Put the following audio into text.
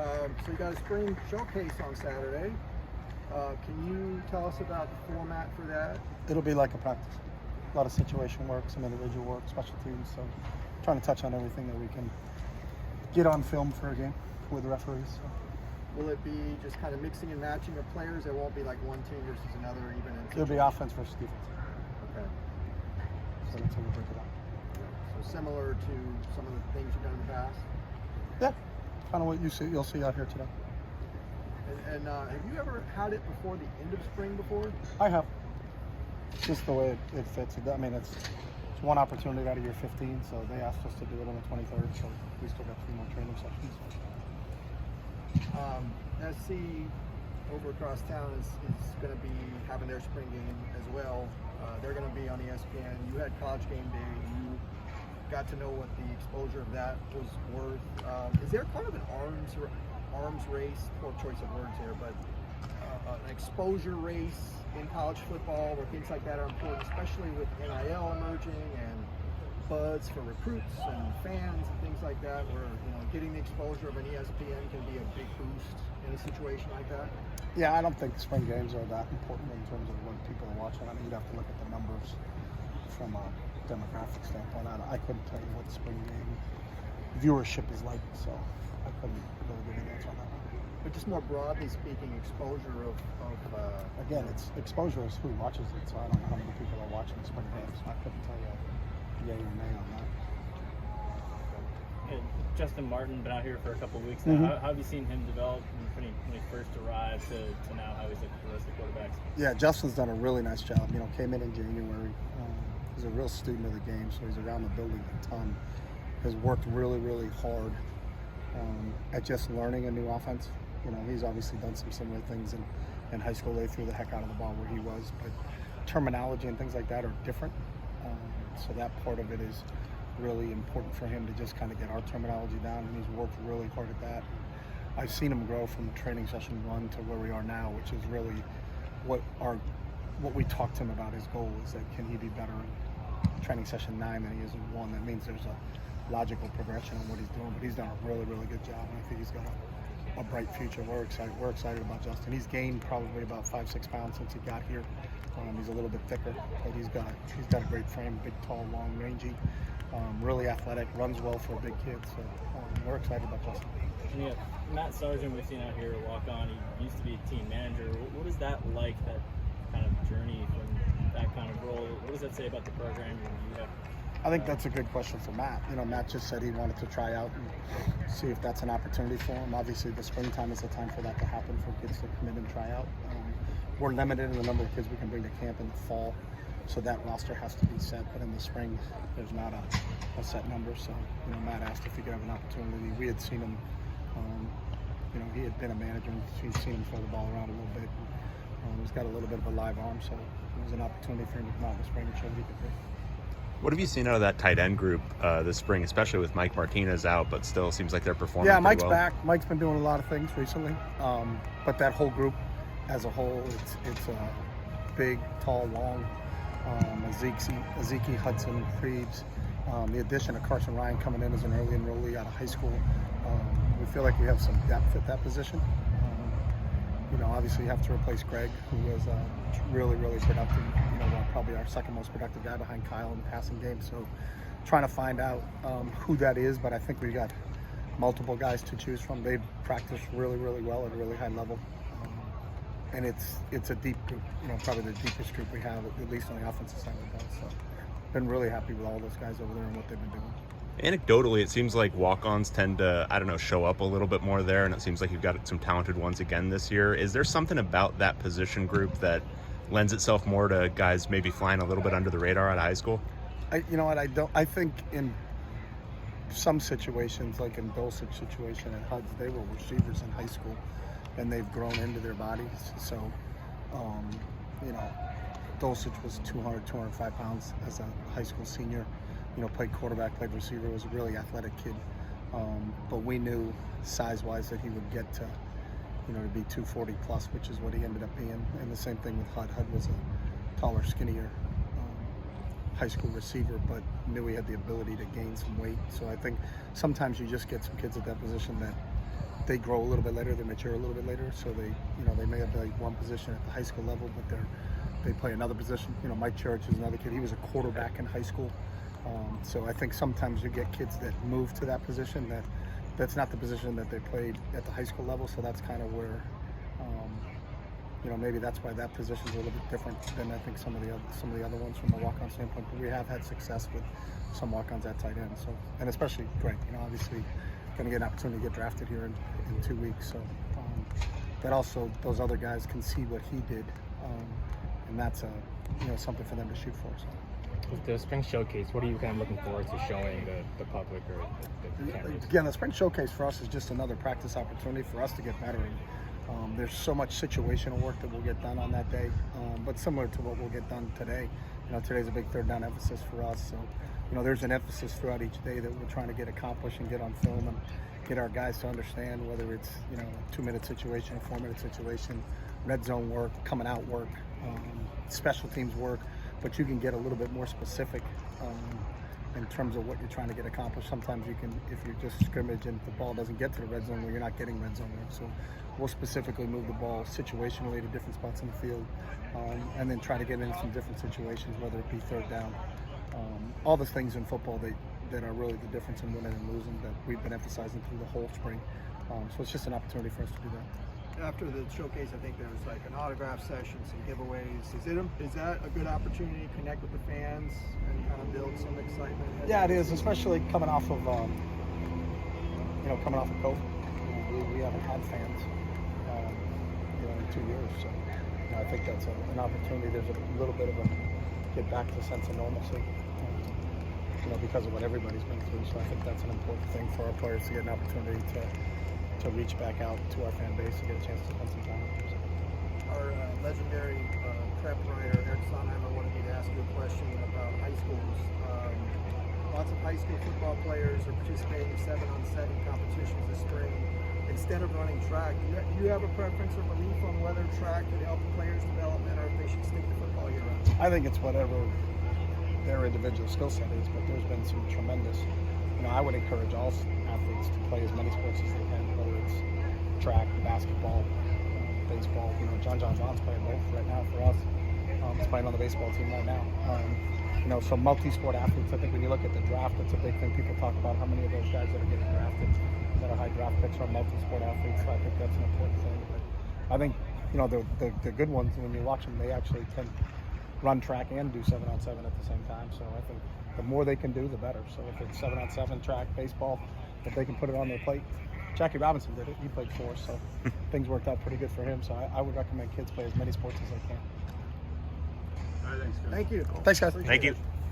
So you got a spring showcase on Saturday. Can you tell us about the format for that? It'll be like a practice. A lot of situation work, some individual work, special teams. So trying to touch on everything that we can get on film for a game with referees. So. Will it be just kind of mixing and matching of players? It won't be like one team versus another, even in. It'll be offense versus defense. Okay. So that's how we break it up. So similar to some of the things you've done in the past. Yeah, kind of what you'll see out here today. And have you ever had it before the end of spring before? I have. It's just the way it fits. I mean, it's one opportunity out of year 15, so they asked us to do it on the 23rd, so we still got 3 more training sessions. SC over across town is going to be having their spring game as well. They're going to be on ESPN. You had College Game Day. You got to know what the exposure of that was worth. Is there kind of an arms race, poor choice of words here, but an exposure race in college football where things like that are important, especially with NIL emerging and buzz for recruits and fans and things like that, where getting the exposure of an ESPN can be a big boost in a situation like that? Yeah, I don't think spring games are that important in terms of what people are watching. I mean, you'd have to look at the numbers from a demographic standpoint. I couldn't tell you what spring game viewership is like, so I couldn't really give you an answer on that one. But just more broadly speaking, exposure of again, it's exposure is who watches it, so I don't know how many people are watching the spring games. I couldn't tell you yay or nay on that. Justin Martin been out here for a couple of weeks now. How have you seen him develop when he first arrived to now how he's like the rest of the quarterbacks? Yeah, Justin's done a really nice job. Came in January. He's a real student of the game, so he's around the building a ton. Has worked really, really hard at just learning a new offense. He's obviously done some similar things in high school. They threw the heck out of the ball where he was, but terminology and things like that are different. So that part of it is really important for him to just kind of get our terminology down, and he's worked really hard at that. I've seen him grow from training session 1 to where we are now, which is really what we talked to him about. His goal is that can he be better in training session 9 than he is in 1. That means there's a logical progression in what he's doing, but he's done a really, really good job, and I think he's got a bright future. We're excited about Justin. He's gained probably about 5-6 pounds since he got here. He's a little bit thicker, but he's got a great frame, big, tall, long, rangy, really athletic, runs well for a big kid. So we're excited about Justin. Yeah, Matt Sargent, we've seen out here walk on. He used to be a team manager. What is that like? That kind of journey from that kind of role. What does that say about the program you have? I think that's a good question for Matt. Matt just said he wanted to try out and see if that's an opportunity for him. Obviously, the springtime is the time for that to happen, for kids to come in and try out. We're limited in the number of kids we can bring to camp in the fall, so that roster has to be set. But in the spring, there's not a set number. So, Matt asked if he could have an opportunity. We had seen him, he had been a manager, and we'd seen him throw the ball around a little bit. He's got a little bit of a live arm, so it was an opportunity for him to come out in the spring and show what he could do. What have you seen out of that tight end group this spring, especially with Mike Martinez out, but still seems like they're performing Yeah, pretty Mike's well? back. Mike's been doing a lot of things recently, but that whole group as a whole, it's big, tall, long. Ezekiel Hudson, Creeves, the addition of Carson Ryan coming in as an early enrollee out of high school. We feel like we have some depth at that position. Obviously you have to replace Greg, who was really, really productive. Probably our second most productive guy behind Kyle in the passing game. So trying to find out who that is, but I think we got multiple guys to choose from. They've practiced really, really well at a really high level. And it's a deep group, probably the deepest group we have, at least on the offensive side of the ball. So been really happy with all those guys over there and what they've been doing. Anecdotally, it seems like walk-ons tend to, show up a little bit more there, and it seems like you've got some talented ones again this year. Is there something about that position group that lends itself more to guys maybe flying a little bit under the radar out of high school? I think in some situations, like in Dulcich's situation at HUDs, they were receivers in high school, and they've grown into their bodies. So, Dulcich was 205 pounds as a high school senior. Played quarterback, played receiver, was a really athletic kid. But we knew size-wise that he would get to, to be 240 plus, which is what he ended up being. And the same thing with HUD. HUD was a taller, skinnier high school receiver, but knew he had the ability to gain some weight. So I think sometimes you just get some kids at that position that they grow a little bit later, they mature a little bit later, so they may have like one position at the high school level, but they play another position. Mike Church is another kid. He was a quarterback in high school. So I think sometimes you get kids that move to that position that's not the position that they played at the high school level. So that's kind of where, maybe that's why that position is a little bit different than I think some of the other ones from a walk-on standpoint. But we have had success with some walk-ons at tight end. So, and especially Greg, obviously going to get an opportunity to get drafted here in 2 weeks. So that also those other guys can see what he did, and that's something for them to shoot for. So. With the Spring Showcase, what are you kind of looking forward to showing the public or the cameras? Again, the Spring Showcase for us is just another practice opportunity for us to get better. There's so much situational work that will get done on that day, but similar to what will get done today. Today's a big third down emphasis for us. So, there's an emphasis throughout each day that we're trying to get accomplished and get on film and get our guys to understand whether it's, a 2-minute situation, a 4-minute situation, red zone work, coming out work, special teams work. But you can get a little bit more specific in terms of what you're trying to get accomplished. Sometimes you can, if you're just scrimmage and the ball doesn't get to the red zone, where you're not getting red zone work. So we'll specifically move the ball situationally to different spots in the field, and then try to get into some different situations, whether it be third down. All the things in football that are really the difference in winning and losing that we've been emphasizing through the whole spring. So it's just an opportunity for us to do that. After the showcase, I think there was like an autograph session, some giveaways. Is that a good opportunity to connect with the fans and kind of build some excitement? Yeah, it is, especially coming off of COVID. We haven't had fans, in 2 years. So I think that's an opportunity. There's a little bit of a get back to a sense of normalcy, because of what everybody's been through. So I think that's an important thing for our players to get an opportunity to reach back out to our fan base and get a chance to spend some time with them. Our legendary prep writer, Eric Sonheimer, wanted me to ask you a question about high schools. Lots of high school football players are participating in 7-on-7 competitions this spring. Instead of running track, do you have a preference or belief on whether track would help the players' development or if they should stick to football year-round? I think it's whatever their individual skill set is, but there's been some tremendous. I would encourage all athletes to play as many sports as they can, whether it's track, basketball, baseball. John Vaughn's playing both right now for us. He's playing on the baseball team right now. So multi-sport athletes, I think when you look at the draft, it's a big thing. People talk about how many of those guys that are getting drafted, that are high draft picks, are multi-sport athletes. So I think that's an important thing. But I think, the good ones, when you watch them, they actually can run track and do 7-on-7 at the same time. So I think the more they can do, the better. So if it's 7-on-7 track, baseball, if they can put it on their plate. Jackie Robinson did it. He played 4, so things worked out pretty good for him. So I would recommend kids play as many sports as they can. All right, thanks, guys. Thank you. Thanks, guys. Appreciate Thank you. it.